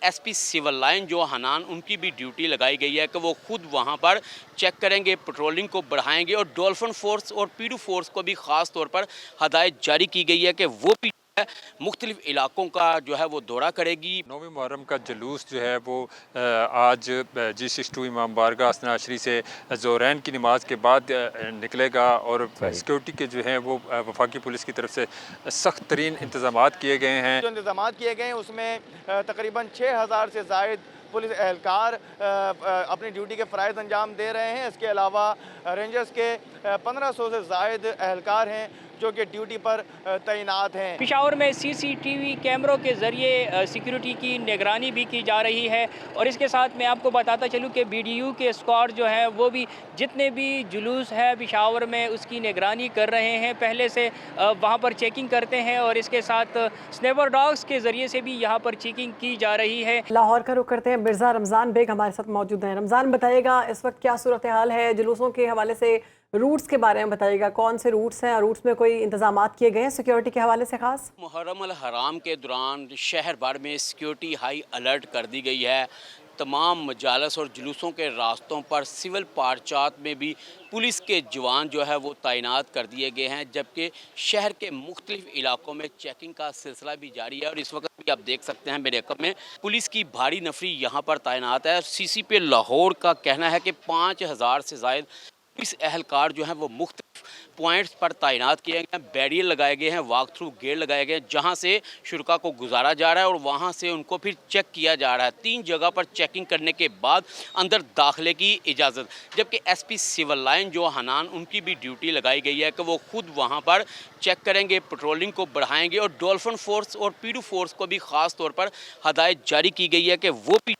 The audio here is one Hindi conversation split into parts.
एसपी सिविल लाइन जो हनान, उनकी भी ड्यूटी लगाई गई है कि वो खुद वहाँ पर चेक करेंगे, पेट्रोलिंग को बढ़ाएंगे और डॉल्फिन फोर्स और पीडू फोर्स को भी ख़ास तौर पर हदायत जारी की गई है कि वो भी मुख्तलिफ इलाकों का जो है वो दौरा करेगी। 9वीं मुहर्रम का जुलूस जो है वो आज G62 इमाम बारगाह हसन आशरी से ज़ोहरैन की नमाज के बाद निकलेगा और सिक्योरिटी के जो हैं वो वफाकी पुलिस की तरफ से सख्त तरीन इंतज़ाम किए गए हैं। जो इंतज़ाम किए गए हैं उसमें तकरीबन 6000 से ज़ायद पुलिस एहलकार अपनी ड्यूटी के फ़राइज़ अंजाम दे रहे हैं। इसके अलावा रेंजर्स के 1500 से ज़ायद एहलकार हैं जो कि ड्यूटी पर तैनात हैं। पेशावर में सीसीटीवी कैमरों के ज़रिए सिक्योरिटी की निगरानी भी की जा रही है और इसके साथ मैं आपको बताता चलूँ कि बीडीयू के स्क्वाड जो है वो भी जितने भी जुलूस है पेशावर में उसकी निगरानी कर रहे हैं। पहले से वहाँ पर चेकिंग करते हैं और इसके साथ स्नेपर डॉग्स के ज़रिए से भी यहाँ पर चेकिंग की जा रही है। लाहौर का रुख करते हैं, मिर्ज़ा रमज़ान बेग हमारे साथ मौजूद हैं। रमज़ान, बताइएगा इस वक्त क्या सूरत हाल है, जुलूसों के हवाले से रूट्स के बारे में बताइएगा, कौन से रूट्स हैं और रूट्स में कोई इंतजामात किए गए हैं सिक्योरिटी के हवाले से खास? मुहर्रम अल हराम के दौरान शहर भर में सिक्योरिटी हाई अलर्ट कर दी गई है। तमाम मजालस और जुलूसों के रास्तों पर सिविल पार्चात में भी पुलिस के जवान जो है वो तैनात कर दिए गए हैं, जबकि शहर के मुख्तलिफ इलाकों में चेकिंग का सिलसिला भी जारी है। और इस वक्त भी आप देख सकते हैं मेरे कम में पुलिस की भारी नफरी यहाँ पर तैनात है। CCP लाहौर का कहना है कि 5000 से ज़ायद पुलिस एहलकार जो हैं वो मुख्तलिफ पॉइंट्स पर तैनात किए गए हैं, बैरियर लगाए गए हैं, वॉक थ्रू गेट लगाए गए हैं, जहां से शुरका को गुजारा जा रहा है और वहां से उनको फिर चेक किया जा रहा है। 3 जगह पर चेकिंग करने के बाद अंदर दाखिले की इजाज़त। जबकि एसपी सिविल लाइन जो हनान, उनकी भी ड्यूटी लगाई गई है कि वो खुद वहाँ पर चेक करेंगे, पेट्रोलिंग को बढ़ाएंगे और डॉल्फिन फोर्स और पीडू फोर्स को भी ख़ास तौर पर हदायत जारी की गई है कि वो भी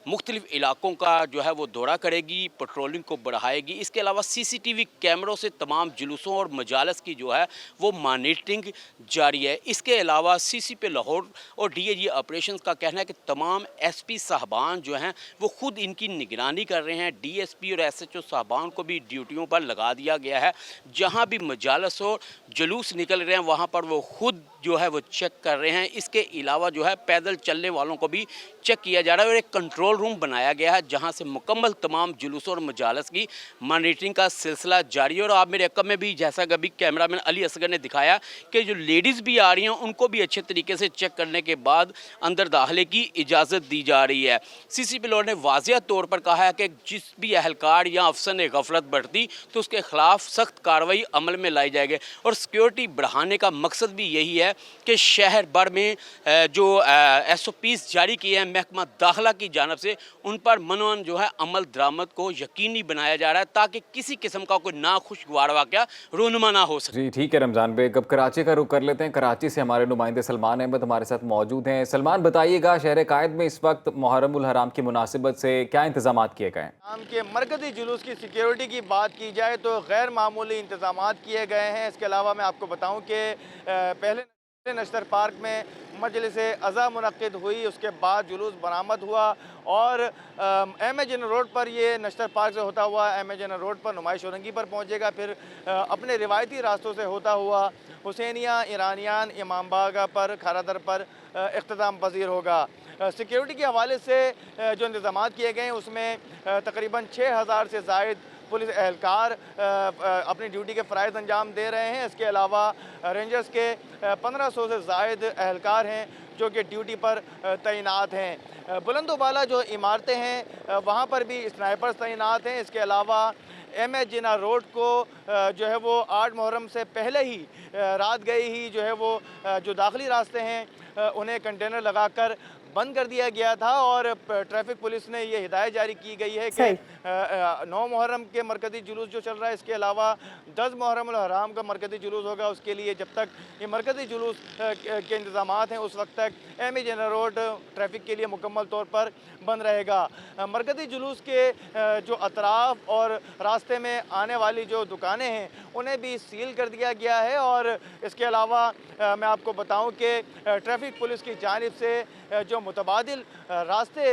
मुख्तलिफ इलाकों का जो है वो दौरा करेगी, पेट्रोलिंग को बढ़ाएगी। इसके अलावा CCTV कैमरों से तमाम जुलूसों और मजालस की जो है वो मॉनिटरिंग जारी है। इसके अलावा CCP लाहौर और DAG ऑपरेशंस का कहना है कि तमाम SP साहबान जो हैं वो खुद इनकी निगरानी कर रहे हैं। DSP और SHO साहबान को भी ड्यूटियों पर लगा दिया गया है। जहाँ भी मजालस और जुलूस निकल रहे हैं वहाँ पर वो खुद जो है वो चेक कर रहे हैं। इसके अलावा जो है पैदल चलने वालों को भी चेक किया जा रहा है और एक कंट्रोल रूम बनाया गया है जहां से मुकम्मल तमाम जुलूसों और मजालस की मॉनिटरिंग का सिलसिला जारी है। और आप मेरे अकब में भी, जैसा कि अभी कैमरामैन अली असगर ने दिखाया, कि जो लेडीज़ भी आ रही हैं उनको भी अच्छे तरीके से चेक करने के बाद अंदर दाखिले की इजाज़त दी जा रही है। CCP लाहौर ने वाज़िया तौर पर कहा है कि जिस भी एहलकार या अफसर ने गफलत बरती तो उसके खिलाफ सख्त कार्रवाई अमल में लाई जाएगी। और सिक्योरिटी बढ़ाने का मकसद भी यही है कि शहर भर में जो SOPs जारी किए हैं महकमा दाखिला की जानब से, उन पर मनोन जो है अमल दरामद को यकीनी बनाया जा रहा है ताकि किसी किस्म का कोई नाखुशगवार वाक़या रूनुमा ना हो सके। जी ठीक है रमज़ान बेग, अब कराची का रुख कर लेते हैं। कराची से हमारे नुमाइंदे सलमान अहमद हमारे साथ मौजूद हैं। सलमान, बताइएगा शहर कायद में इस वक्त मुहर्रम उल हराम की मुनासिबत से क्या इंतजाम किए गए हैं? शाम के मरकज़ी जुलूस की सिक्योरिटी की बात की जाए तो गैर मामूली इंतजाम किए गए हैं। इसके अलावा मैं आपको बताऊँ कि पहले नश्तर पार्क में मजलिस अज़ा मुनक़्क़िद हुई, उसके बाद जुलूस बरामद हुआ और एम ए जनरल रोड पर, ये नश्तर पार्क से होता हुआ एम ए जनरल रोड पर नुमाइश औरंगी पर पहुँचेगा। फिर अपने रिवायती रास्तों से होता हुआ हुसैनिया, ईरानियान, इमाम बारगाह पर, खारादर पर इख्तिताम पज़ीर होगा। सिक्योरिटी के हवाले से जो इंतजाम किए गए हैं उसमें तकरीबन 6000 से ज़ायद पुलिस एहलकार अपनी ड्यूटी के फ़राइज़ अंजाम दे रहे हैं। इसके अलावा रेंजर्स के 1500 से ज़ायद एहलकार हैं जो कि ड्यूटी पर तैनात हैं। बुलंदोबाला जो इमारतें हैं वहाँ पर भी स्नाइपर्स तैनात हैं। इसके अलावा MA जिना रोड को जो है वो 8 मुहर्रम से पहले ही रात गई ही जो है वो जो दाखिली रास्ते हैं उन्हें कंटेनर लगाकर बंद कर दिया गया था और ट्रैफिक पुलिस ने ये हिदायत जारी की गई है कि 9 मुहर्रम के मरकज़ी जुलूस जो चल रहा है, इसके अलावा 10 मुहर्रम उल हराम का मरकज़ी जुलूस होगा, उसके लिए जब तक ये मरकज़ी जुलूस के इंतजाम हैं उस वक्त तक MA जनरल रोड ट्रैफिक के लिए मुकम्मल तौर पर बंद रहेगा। मरकज़ी जुलूस के जो अतराफ़ और रास्ते में आने वाली जो दुकानें हैं उन्हें भी सील कर दिया गया है। और इसके अलावा मैं आपको बताऊं कि ट्रैफिक पुलिस की जानिब से जो मुतबादिल रास्ते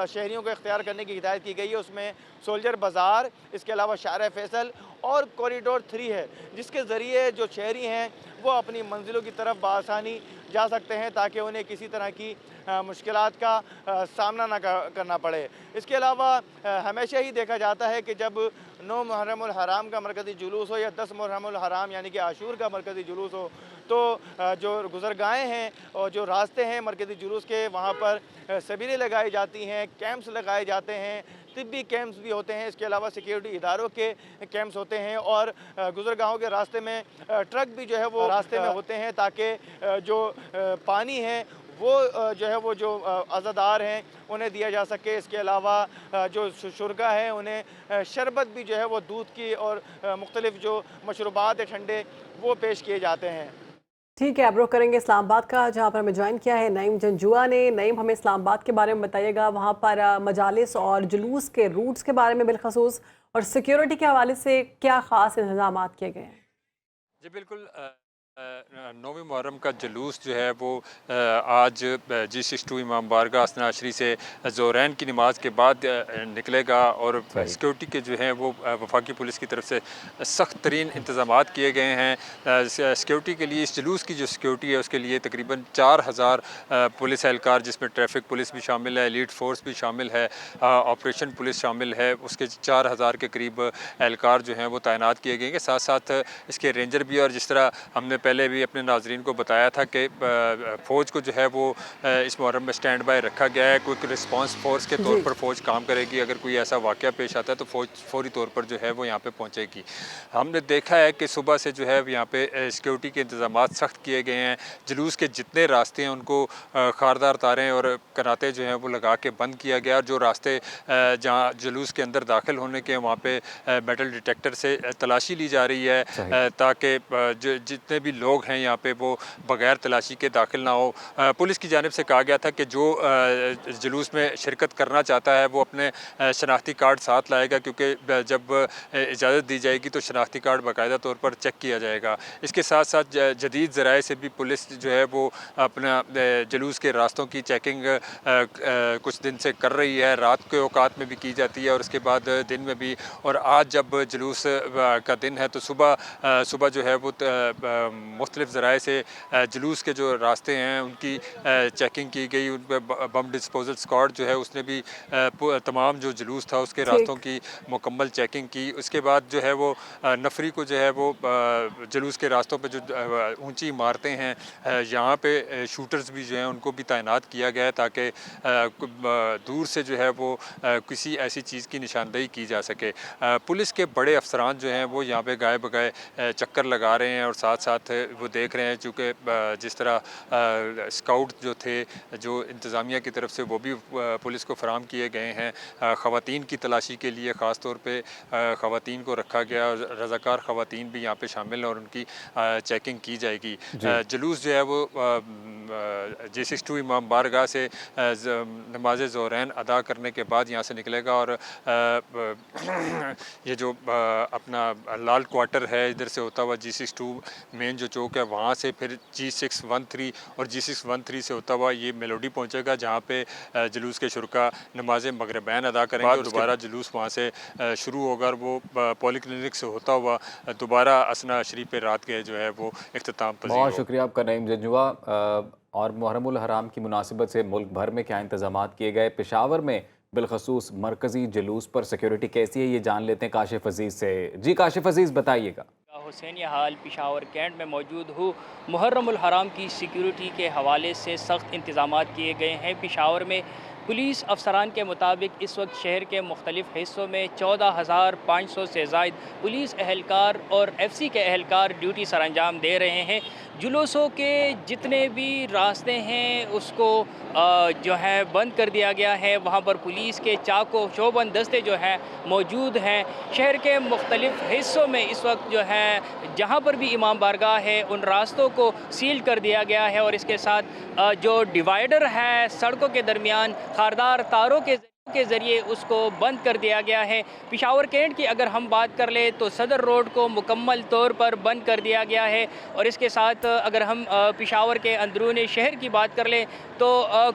शहरियों को इख्तियार करने की हिदायत की गई है उसमें सोल्जर बाज़ार, इसके अलावा शार फैसल और कॉरिडोर 3 है, जिसके ज़रिए जो शहरी हैं वो अपनी मंजिलों की तरफ बआसानी जा सकते हैं, ताकि उन्हें किसी तरह की मुश्किलात का सामना ना करना पड़े। इसके अलावा हमेशा ही देखा जाता है कि जब 9 मुहर्रमुल हराम का मरकज़ी जुलूस हो या 10 मुहर्रमुल हराम यानी कि आशूर का मरकज़ी जुलूस हो, तो जो गुज़रगाहें हैं और जो रास्ते हैं मरकज़ी जुलूस के, वहाँ पर सबीलें लगाई जाती हैं, कैंप्स लगाए जाते हैं, तिब्बी कैंप्स भी होते हैं। इसके अलावा सिक्योरिटी इदारों के कैंप्स होते हैं और गुज़रगाहों के रास्ते में ट्रक भी जो है वो रास्ते में होते हैं, ताकि जो पानी है वो जो है वो जो अज़ादार हैं उन्हें दिया जा सके। इसके अलावा जो शुरगा है उन्हें शरबत भी जो है वो दूध की और मुख्तलिफ जो मशरूबात है ठंडे वो पेश किए जाते हैं। ठीक है, अब रुख करेंगे इस्लामाबाद का, जहाँ पर हमें ज्वाइन किया है नईम जंजुआ ने। नईम, हमें इस्लामाबाद के बारे में बताइएगा, वहाँ पर मजालिस और जुलूस के रूट्स के बारे में बिलखसूस और सिक्योरिटी के हवाले से क्या ख़ास इंतजाम किए गए हैं? जी बिल्कुल, 9वीं मुहर्रम का जुलूस जो है वो आज G62 इमाम बारगाह असनाशरी से ज़ोरैन की नमाज के बाद निकलेगा और सिक्योरिटी के जो हैं वो वफाकी पुलिस की तरफ से सख्त तरीन इंतज़ाम किए गए हैं। सिक्योरिटी के लिए, इस जुलूस की जो सिक्योरिटी है उसके लिए तकरीबन 4000 पुलिस एहलकार, जिसमें ट्रैफिक पुलिस भी शामिल है, एलीट फोर्स भी शामिल है, ऑपरेशन पुलिस शामिल है, उसके 4000 के करीब एहलकार जो हैं वो तैनात किए गए हैं। साथ साथ इसके रेंजर भी, और जिस तरह हमने पहले भी अपने नाजरीन को बताया था कि फ़ौज को जो है वो इस मुहर्रम में स्टैंड बाय रखा गया है। क्विक रिस्पांस फोर्स के तौर पर फ़ौज काम करेगी। अगर कोई ऐसा वाक़या पेश आता है तो फ़ौज फौरी तौर पर जो है वो यहाँ पे पहुँचेगी। हमने देखा है कि सुबह से जो है यहाँ पे सिक्योरिटी के इंतज़ाम सख्त किए गए हैं। जुलूस के जितने रास्ते हैं उनको खारदार तारें और कराते जो हैं वो लगा के बंद किया गया, और जो रास्ते जहाँ जुलूस के अंदर दाखिल होने के वहाँ पे मेटल डिटेक्टर से तलाशी ली जा रही है, ताकि जितने भी लोग हैं यहाँ पे वो बग़ैर तलाशी के दाखिल ना हो। पुलिस की जानिब से कहा गया था कि जो जुलूस में शिरकत करना चाहता है वो अपने शनाख्ती कार्ड साथ लाएगा, क्योंकि जब इजाज़त दी जाएगी तो शनाख्ती कार्ड बाकायदा तौर पर चेक किया जाएगा। इसके साथ साथ जदीद ज़राए से भी पुलिस जो है वो अपना जुलूस के रास्तों की चेकिंग कुछ दिन से कर रही है। रात के औकात में भी की जाती है और उसके बाद दिन में भी। और आज जब जुलूस का दिन है तो सुबह जो है वो मुख्तलिफ़ ज़राए से जुलूस के जो रास्ते हैं उनकी चेकिंग की गई। उन पर बम डिस्पोजल स्क्वाड जो है उसने भी तमाम जो जुलूस था उसके रास्तों की मुकम्मल चेकिंग की। उसके बाद जो है वो नफरी को जो है वो जुलूस के रास्तों पे जो ऊंची इमारतें हैं यहाँ पे शूटर्स भी जो हैं उनको भी तैनात किया गया है, ताकि दूर से जो है वो किसी ऐसी चीज़ की निशानदेही की जा सके। पुलिस के बड़े अफसरान जो हैं वो यहाँ पे गाए बगाए चक्कर लगा रहे हैं और साथ साथ वो देख रहे हैं, चूँकि जिस तरह स्काउट जो थे जो इंतज़ामिया की तरफ से वो भी पुलिस को फराम किए गए हैं। ख़वातीन की तलाशी के लिए ख़ास तौर पे ख़वातीन को रखा गया और रज़ाकार ख़वातीन भी यहाँ पे शामिल हैं और उनकी चेकिंग की जाएगी। जुलूस जो है वो G62 इमाम बारगाह से नमाज ज़ोहरैन अदा करने के बाद यहाँ से निकलेगा और ये जो अपना लाल क्वार्टर है इधर से होता हुआ G62 मेन जो चौक है वहाँ से फिर G613 और G613 से होता हुआ ये मेलोडी पहुँचेगा, जहाँ पे जुलूस के शुरका नमाज मगरिबैन अदा करेंगे और दोबारा जुलूस वहाँ से शुरू होगा और वो पॉलीक्लिनिक से होता हुआ दोबारा असना शरीफ पे रात के जो है वो इख्तिताम पज़ीर। बहुत शुक्रिया आपका नईम जंजुआ। और मुहर्रमुल हराम की मुनासिबत से मुल्क भर में क्या इंतजाम किए गए, पेशावर में बिलखसूस मरकज़ी जुलूस पर सिक्योरिटी कैसी है, ये जान लेते हैं काशिफ अजीज़ से। जी काशिफ अजीज़ बताइएगा। हुसैनिया हाल पेशावर कैंट में मौजूद हूँ। मुहर्रमुल हराम की सिक्योरिटी के हवाले से सख्त इंतजाम किए गए हैं। पेशावर में पुलिस अफसरान के मुताबिक इस वक्त शहर के मुख्तलिफ़ हिस्सों में 14,500 से ज़ायद पुलिस एहलकार और FC के एहलकार ड्यूटी सर अंजाम दे रहे हैं। जुलूसों के जितने भी रास्ते हैं उसको जो है बंद कर दिया गया है। वहाँ पर पुलिस के चाको चौबंद दस्ते जो हैं मौजूद हैं। शहर के मुख्तलिफ़ हिस्सों में इस वक्त जो है जहाँ पर भी इमाम बारगाह है उन रास्तों को सील कर दिया गया है और इसके साथ जो डिवाइडर है सड़कों के दरमियान खारदार तारों के के ज़रिए उसको बंद कर दिया गया है। पेशावर कैंट की अगर हम बात कर ले तो सदर रोड को मुकम्मल तौर पर बंद कर दिया गया है और इसके साथ अगर हम पेशावर के अंदरूनी शहर की बात कर ले तो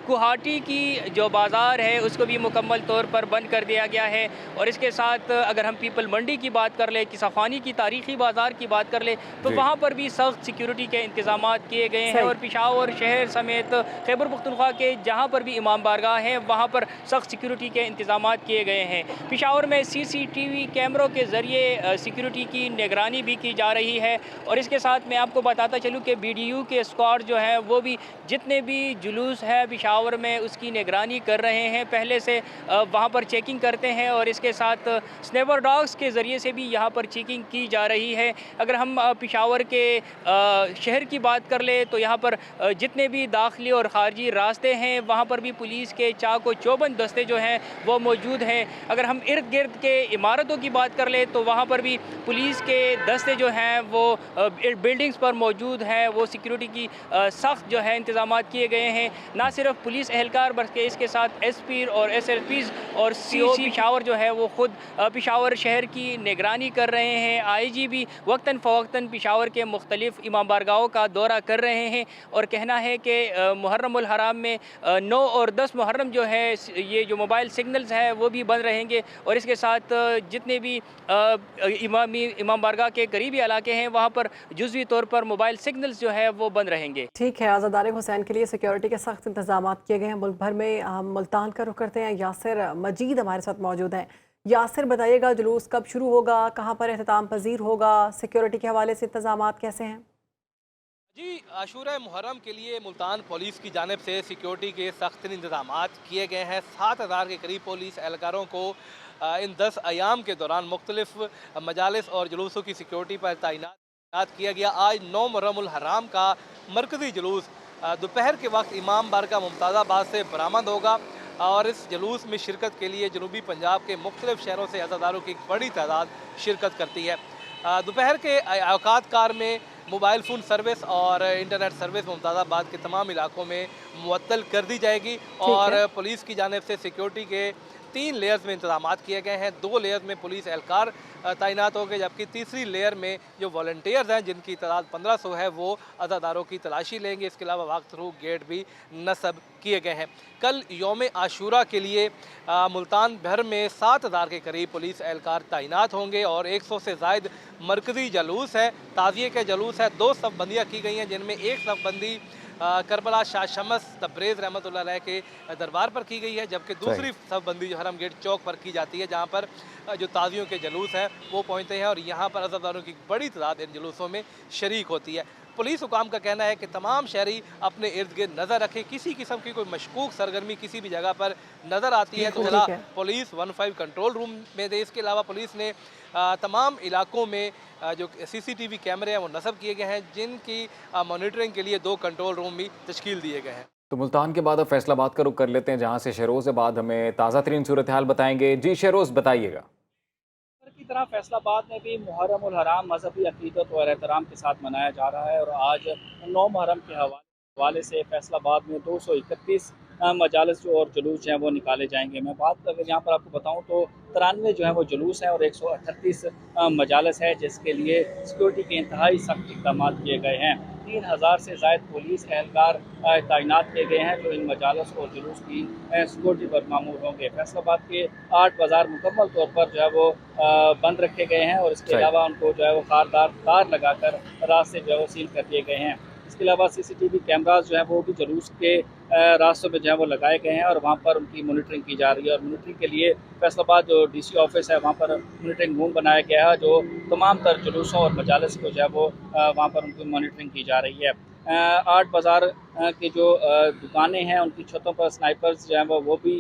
गुवाहाटी की जो बाज़ार है उसको भी मुकम्मल तौर पर बंद कर दिया गया है और इसके साथ अगर हम पीपल मंडी की बात कर ले, किसाफ़ानी की तारीख़ी बाज़ार की बात कर ले तो वहाँ पर भी सख्त सिक्योरिटी के इंतज़ाम किए गए हैं और पेशावर शहर समेत खैबर पख्तूनख्वा के जहाँ पर भी इमाम बारगाह हैं वहाँ पर सख्त सिक्योरिटी के इंतज़ाम किए गए हैं। पेशावर में CCTV कैमरों के ज़रिए सिक्योरिटी की निगरानी भी की जा रही है और इसके साथ मैं आपको बताता चलूँ कि BDU के स्क्वाड जो है वो भी जितने भी जुलूस है पेशावर में उसकी निगरानी कर रहे हैं, पहले से वहाँ पर चेकिंग करते हैं और इसके साथ स्नेपर डॉग्स के ज़रिए से भी यहाँ पर चेकिंग की जा रही है। अगर हम पेशावर के शहर की बात कर ले तो यहाँ पर जितने भी दाखिली और ख़ारजी रास्ते हैं वहाँ पर भी पुलिस के चाक व चौबंद दस्ते जो हैं वो मौजूद हैं। अगर हम इर्द गिर्द के इमारतों की बात कर ले तो वहाँ पर भी पुलिस के दस्ते जो हैं वो बिल्डिंग्स पर मौजूद हैं, वो सिक्योरिटी की सख्त जो है इंतज़ाम किए गए हैं। ना सिर्फ पुलिस एहलकार बल्कि इसके साथ SP और SSPs और CO पेशावर जो है वो ख़ुद पेशावर शहर की निगरानी कर रहे हैं। IG भी वक्तन फ़वक्तन पेशावर के मुख्तलिफ इमाम बारगाहों का दौरा कर रहे हैं और कहना है कि मुहर्रमुल हराम में 9 और 10 मुहर्रम जो है ये जो मोबाइल सिग्नल्स है वो भी बंद रहेंगे और इसके साथ जितने भी इमाम बारगाह के करीबी इलाके हैं वहाँ पर जुज़वी तौर पर मोबाइल सिग्नल्स जो है वो बंद रहेंगे। ठीक है, आज़ाद आरिफ हुसैन के लिए सिक्योरिटी के सख्त इंतजाम किए गए हैं मुल्क भर में। हम मुल्तान का रुख करते हैं, यासिर मजीद हमारे साथ मौजूद हैं। यासिर बताइएगा, जुलूस कब शुरू होगा, कहाँ पर एहतमाम पजीर होगा, सिक्योरिटी के हवाले से इंतजाम कैसे हैं? जी, आशूरा मुहर्रम के लिए मुल्तान पुलिस की जानिब से सिक्योरिटी के सख्त इंतजाम किए गए हैं। 7000 के करीब पुलिस एहलकारों को इन 10 अयाम के दौरान मुख्तलिफ मजालिस और जुलूसों की सिक्योरिटी पर तैनात किया गया। आज 9 मुहर्रमुल हराम का मरकज़ी जुलूस दोपहर के वक्त इमाम बारगाह मुमताज़ाबाद से बरामद होगा और इस जुलूस में शिरकत के लिए जनूबी पंजाब के मुख्तलिफ शहरों से अज़ादारों की एक बड़ी तादाद शिरकत करती है। दोपहर के औकात कार में मोबाइल फ़ोन सर्विस और इंटरनेट सर्विस मुमताज़ाबाद के तमाम इलाकों में मुअत्तल कर दी जाएगी और पुलिस की जानिब से सिक्योरिटी के 3 लेयर्स में इंतजाम किए गए हैं। 2 लेयर्स में पुलिस एहलकार तैनात हो गए जबकि तीसरी लेयर में जो वॉलंटियर्स हैं जिनकी तादाद 1500 है वो अज़ादारों की तलाशी लेंगे। इसके अलावा वक्त थ्रू गेट भी नस्ब किए गए हैं। कल यौम आशूरा के लिए मुल्तान भर में 7000 के करीब पुलिस एहलकार तैनात होंगे और 100 से ज़ायद मरकज़ी जलूस है, ताज़िए के जलूस है। 2 सफ़बंदियाँ की गई हैं जिनमें एक सफ़बंदी करबला शाह शमस तब्रेज़ रहमतुल्लाह अलैह के दरबार पर की गई है जबकि दूसरी सफ़बंदी जो हरम गेट चौक पर की जाती है जहाँ पर जो ताज़ियों के जलूस हैं वो पहुँचते हैं और यहाँ पर अज़ादारों की बड़ी तादाद इन जुलूसों में शरीक होती है। पुलिस हुकाम का कहना है कि तमाम शहरी अपने इर्द गिर्द नज़र रखें, किसी किस्म की कोई मशकूक सरगर्मी किसी भी जगह पर नज़र आती है तो जिला पुलिस 15 कंट्रोल रूम में दे। इसके अलावा पुलिस ने तमाम इलाकों में जो CCTV कैमरे हैं वो नस्ब किए गए हैं जिनकी मॉनिटरिंग के लिए 2 कंट्रोल रूम भी तश्कील दिए गए हैं। तो मुल्तान के बाद अब फैसलाबाद का रुख कर लेते हैं जहाँ से शहरोज़ाबाद हमें ताज़ा तरीन सूरत हाल बताएंगे। जी शहरोज़ बताइएगा। की तरह फैसलाबाद में भी मुहर्रमुल हराम मजहबी अकीदत और एहतराम के साथ मनाया जा रहा है और आज 9 मुहर्रम के हवाले से फैसलाबाद में 231 मजालिस जो और जुलूस हैं वो निकाले जाएंगे। मैं बात अगर यहाँ पर आपको बताऊँ तो 93 जो है वो जुलूस हैं और 138 मजालिस है जिसके लिए सिक्योरिटी के इंतहाई सख्त इक़दाम किए गए हैं। 3000 से ज़ायद पुलिस एहलकार तैनात किए गए हैं जो इन मजालिस और जुलूस की सिक्योरिटी पर मामूर होंगे। फैसलाबाद के 8 बाज़ार मुकम्मल तौर पर जो है वो बंद रखे गए हैं और इसके अलावा उनको जो है वो खारदार तार लगाकर रास्ते जो है वो सील कर दिए गए हैं। इसके अलावा CCTV कैमराज जो है वो भी जुलूस के रास्तों में जो है वो लगाए गए हैं और वहाँ पर उनकी मॉनिटरिंग की जा रही है और मॉनिटरिंग के लिए फैसलाबाद जो DC ऑफिस है वहाँ पर मॉनिटरिंग रूम बनाया गया है जो तमाम तर जुलूसों और मजालिस को जो है वो वहाँ पर उनकी मॉनिटरिंग की जा रही है। 8 बाज़ार की जो दुकानें हैं उनकी छतों पर स्नाइपर्स जो हैं वो भी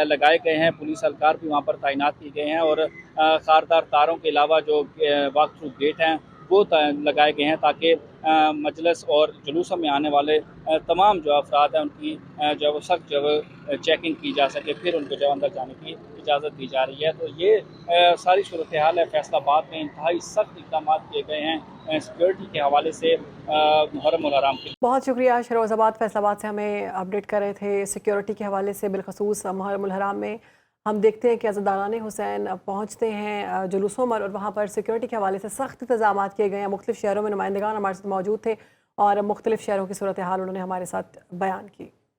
लगाए गए हैं। पुलिस एहलकार भी वहाँ पर तैनात किए गए हैं और खारदार तारों के अलावा जो वॉक थ्रू गेट हैं वो लगाए गए हैं ताकि मजलिस और जुलूसों में आने वाले तमाम जो अफराद हैं उनकी जो वो सख्त जो चेकिंग की जा सके फिर उनको जो अंदर जाने की इजाज़त दी जा रही है। तो ये सारी सूरत हाल है। फैसलाबाद में इंतहाई सख्त इक़दाम किए गए हैं सिक्योरिटी के हवाले से मुहर्रमुल हराम के। बहुत शुक्रिया शहरोज़ाबाद फैसलाबाद से हमें अपडेट कर रहे थे सिक्योरिटी के हवाले से बिलखसूस मुहर्रमुल हराम में हम देखते हैं कि अज़ादारान हुसैन पहुँचते हैं जुलूसों में, और वहाँ पर सिक्योरिटी के हवाले से सख्त इंतजाम किए गए हैं। मुख्तलिफ़ शहरों में नुमाइंदगान हमारे साथ मौजूद थे और मुख्तलिफ़ शहरों की सूरत हाल उन्होंने हमारे साथ बयान की।